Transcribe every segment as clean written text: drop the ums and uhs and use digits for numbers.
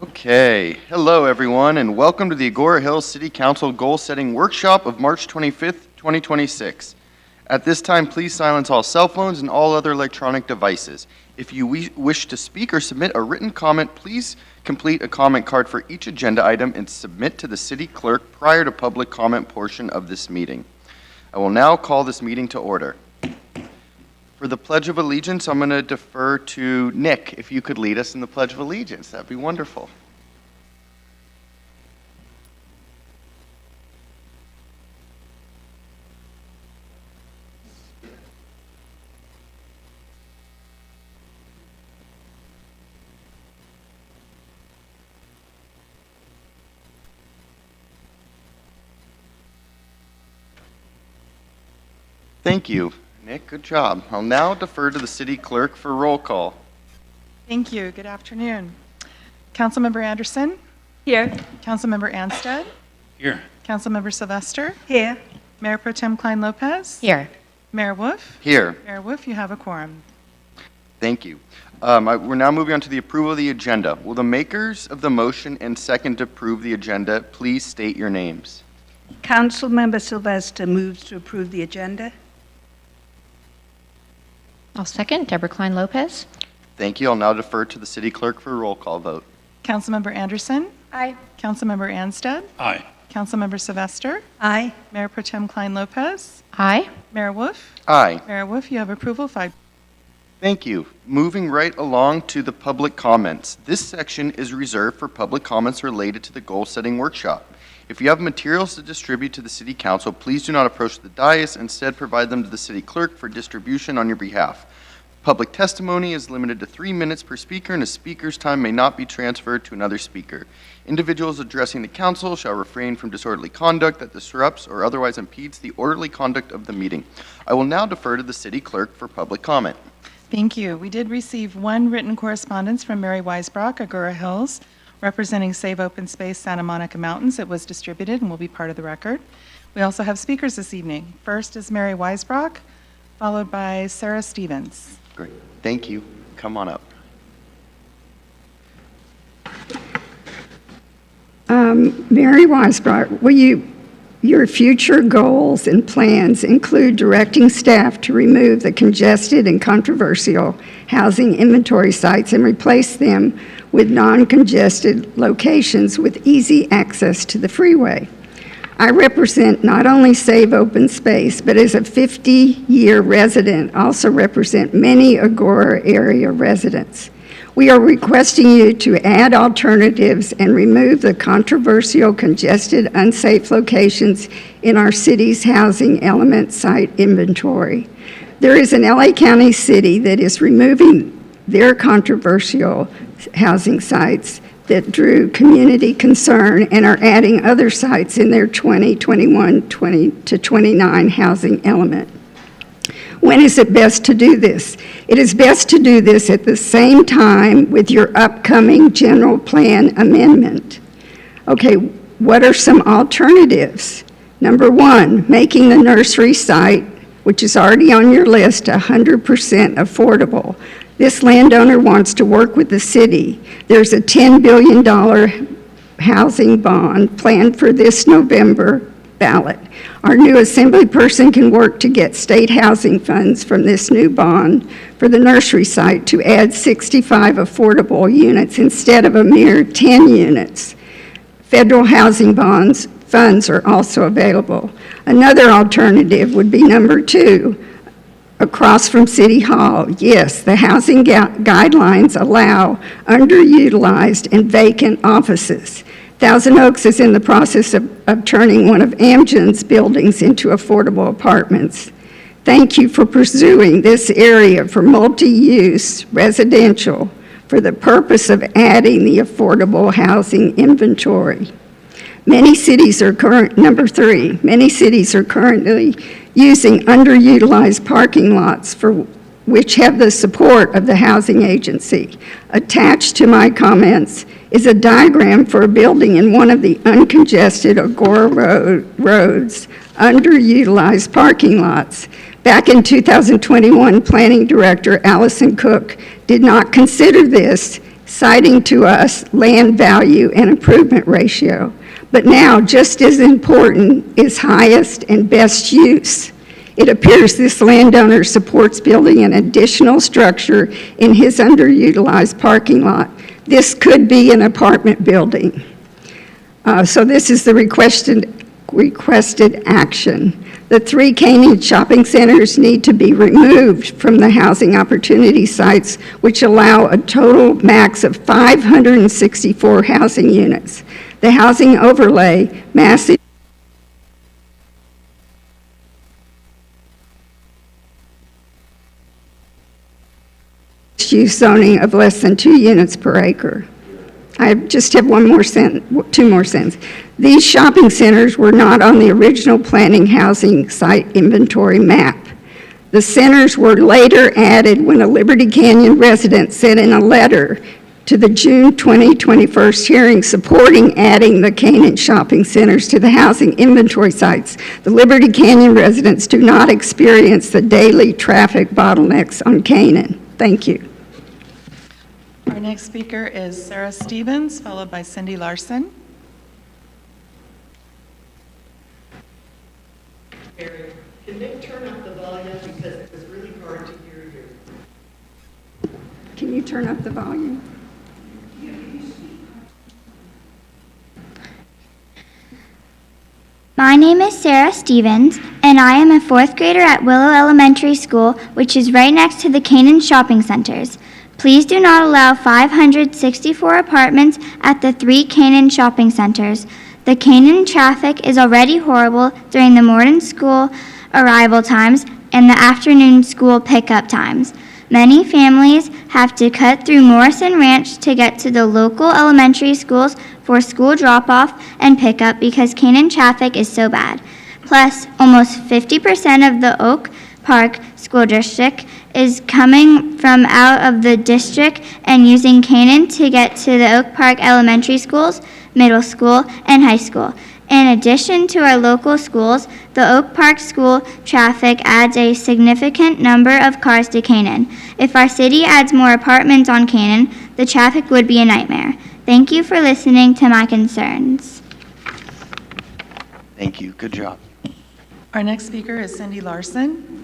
Okay, hello everyone, and welcome to the Agoura Hills City Council Goal Setting Workshop of March 25th, 2026. At this time, please silence all cell phones and all other electronic devices. If you wish to speak or submit a written comment, please complete a comment card for each agenda item and submit to the city clerk prior to public comment portion of this meeting. I will now call this meeting to order. For the Pledge of Allegiance, I'm going to defer to Nick. If you could lead us in the Pledge of Allegiance, that'd be wonderful. Thank you, Nick. Good job. I'll now defer to the city clerk for roll call. Thank you. Good afternoon. Councilmember Anderson? Here. Councilmember Anstead? Here. Councilmember Sylvester? Here. Mayor Pro Tem Klein-Lopez? Here. Mayor Wolf? Here. Mayor Wolf, you have a quorum. Thank you. We're now moving on to the approval of the agenda. Will the makers of the motion and second to approve the agenda please state your names? Councilmember Sylvester moves to approve the agenda. I'll second. Deborah Klein-Lopez. Thank you. I'll now defer to the city clerk for a roll call vote. Councilmember Anderson? Aye. Councilmember Anstead? Aye. Councilmember Sylvester? Aye. Mayor Pro Tem Klein-Lopez? Aye. Mayor Wolf? Aye. Mayor Wolf, you have approval. 5. Thank you. Moving right along to the public comments. This section is reserved for public comments related to the goal setting workshop. If you have materials to distribute to the city council, please do not approach the dais. Instead, provide them to the city clerk for distribution on your behalf. Public testimony is limited to 3 minutes per speaker, and a speaker's time may not be transferred to another speaker. Individuals addressing the council shall refrain from disorderly conduct that disrupts or otherwise impedes the orderly conduct of the meeting. I will now defer to the city clerk for public comment. Thank you. We did receive one written correspondence from Mary Weisbrock, Agoura Hills, representing Save Open Space Santa Monica Mountains. It was distributed and will be part of the record. We also have speakers this evening. First is Mary Weisbrock, followed by Sarah Stevens. Great. Thank you. Come on up. Mary Weisbrock, your future goals and plans include directing staff to remove the congested and controversial housing inventory sites and replace them with non-congested locations with easy access to the freeway. I represent not only Save Open Space, but as a 50-year resident, also represent many Agoura area residents. We are requesting you to add alternatives and remove the controversial, congested, unsafe locations in our city's housing element site inventory. There is an LA County city that is removing their controversial housing sites that drew community concern and are adding other sites in their 2021, 20 to 29 housing element. When is it best to do this? It is best to do this at the same time with your upcoming general plan amendment. Okay, what are some alternatives? Number one, making the nursery site, which is already on your list, 100% affordable. This landowner wants to work with the city. There's a $10 billion housing bond planned for this November ballot. Our new assembly person can work to get state housing funds from this new bond for the nursery site to add 65 affordable units instead of a mere 10 units. Federal housing funds are also available. Another alternative would be number two, across from City Hall. Yes, the housing guidelines allow underutilized and vacant offices. Thousand Oaks is in the process of turning one of Amgen's buildings into affordable apartments. Thank you for pursuing this area for multi-use residential for the purpose of adding the affordable housing inventory. Many cities are number three, many cities are currently using underutilized parking lots for which have the support of the housing agency. Attached to my comments is a diagram for a building in one of the uncongested Agoura roads, underutilized parking lots. Back in 2021, Planning Director Allison Cook did not consider this, citing to us land value and improvement ratio. But now, just as important is highest and best use. It appears this landowner supports building an additional structure in his underutilized parking lot. This could be an apartment building. So this is the requested action. The 3 Canaan shopping centers need to be removed from the housing opportunity sites, which allow a total max of 564 housing units. The housing overlay, massive use zoning of less than 2 units per acre. I just have 2 more sentences. These shopping centers were not on the original planning housing site inventory map. The centers were later added when a Liberty Canyon resident sent in a letter to the June 2021 hearing supporting adding the Canaan shopping centers to the housing inventory sites. The Liberty Canyon residents do not experience the daily traffic bottlenecks on Canaan. Thank you. Our next speaker is Sarah Stevens, followed by Cindy Larson. Mary, can Nick turn up the volume because it was really hard to hear you? Can you turn up the volume? My name is Sarah Stevens, and I am a 4th grader at Willow Elementary School, which is right next to the Canaan shopping centers. Please do not allow 564 apartments at the 3 Canaan shopping centers. The Canaan traffic is already horrible during the morning school arrival times and the afternoon school pickup times. Many families have to cut through Morrison Ranch to get to the local elementary schools for school drop-off and pickup because Canaan traffic is so bad. Plus, almost 50% of the Oak Park School District is coming from out of the district and using Canaan to get to the Oak Park Elementary Schools, middle school, and high school. In addition to our local schools, the Oak Park school traffic adds a significant number of cars to Canaan. If our city adds more apartments on Canaan, the traffic would be a nightmare. Thank you for listening to my concerns. Thank you. Good job. Our next speaker is Cindy Larson.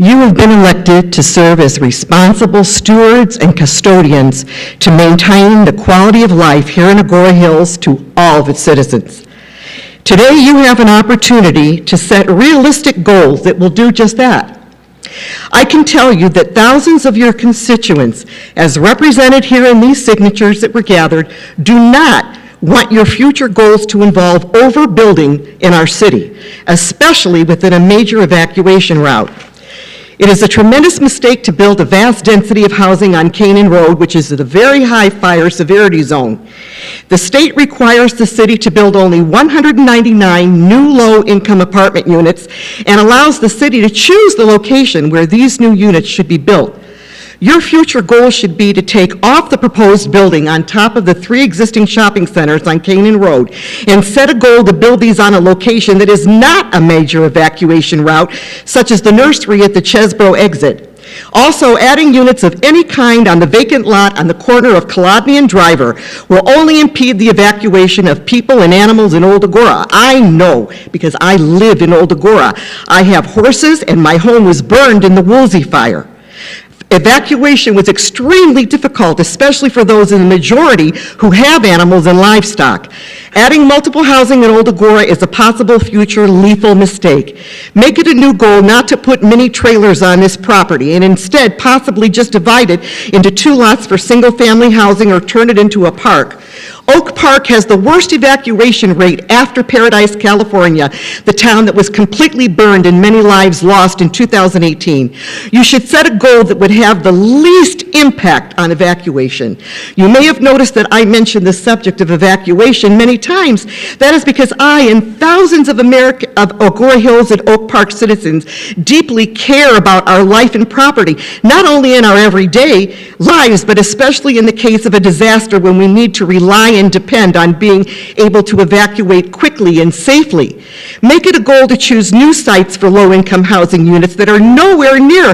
You have been elected to serve as responsible stewards and custodians to maintain the quality of life here in Agoura Hills to all of its citizens. Today, you have an opportunity to set realistic goals that will do just that. I can tell you that thousands of your constituents, as represented here in these signatures that were gathered, do not want your future goals to involve overbuilding in our city, especially within a major evacuation route. It is a tremendous mistake to build a vast density of housing on Canaan Road, which is a very high fire severity zone. The state requires the city to build only 199 new low-income apartment units and allows the city to choose the location where these new units should be built. Your future goal should be to take off the proposed building on top of the 3 existing shopping centers on Canaan Road and set a goal to build these on a location that is not a major evacuation route, such as the nursery at the Chesbro exit. Also, adding units of any kind on the vacant lot on the corner of Kolodny and Driver will only impede the evacuation of people and animals in Old Agoura. I know, because I live in Old Agoura. I have horses, and my home was burned in the Woolsey fire. Evacuation was extremely difficult, especially for those in the majority who have animals and livestock. Adding multiple housing in Old Agoura is a possible future lethal mistake. Make it a new goal not to put many trailers on this property and instead possibly just divide it into 2 lots for single-family housing or turn it into a park. Oak Park has the worst evacuation rate after Paradise, California, the town that was completely burned and many lives lost in 2018. You should set a goal that would have the least impact on evacuation. You may have noticed that I mentioned the subject of evacuation many times. That is because I and thousands of Agoura Hills and Oak Park citizens deeply care about our life and property, not only in our everyday lives, but especially in the case of a disaster when we need to rely and depend on being able to evacuate quickly and safely. Make it a goal to choose new sites for low-income housing units that are nowhere near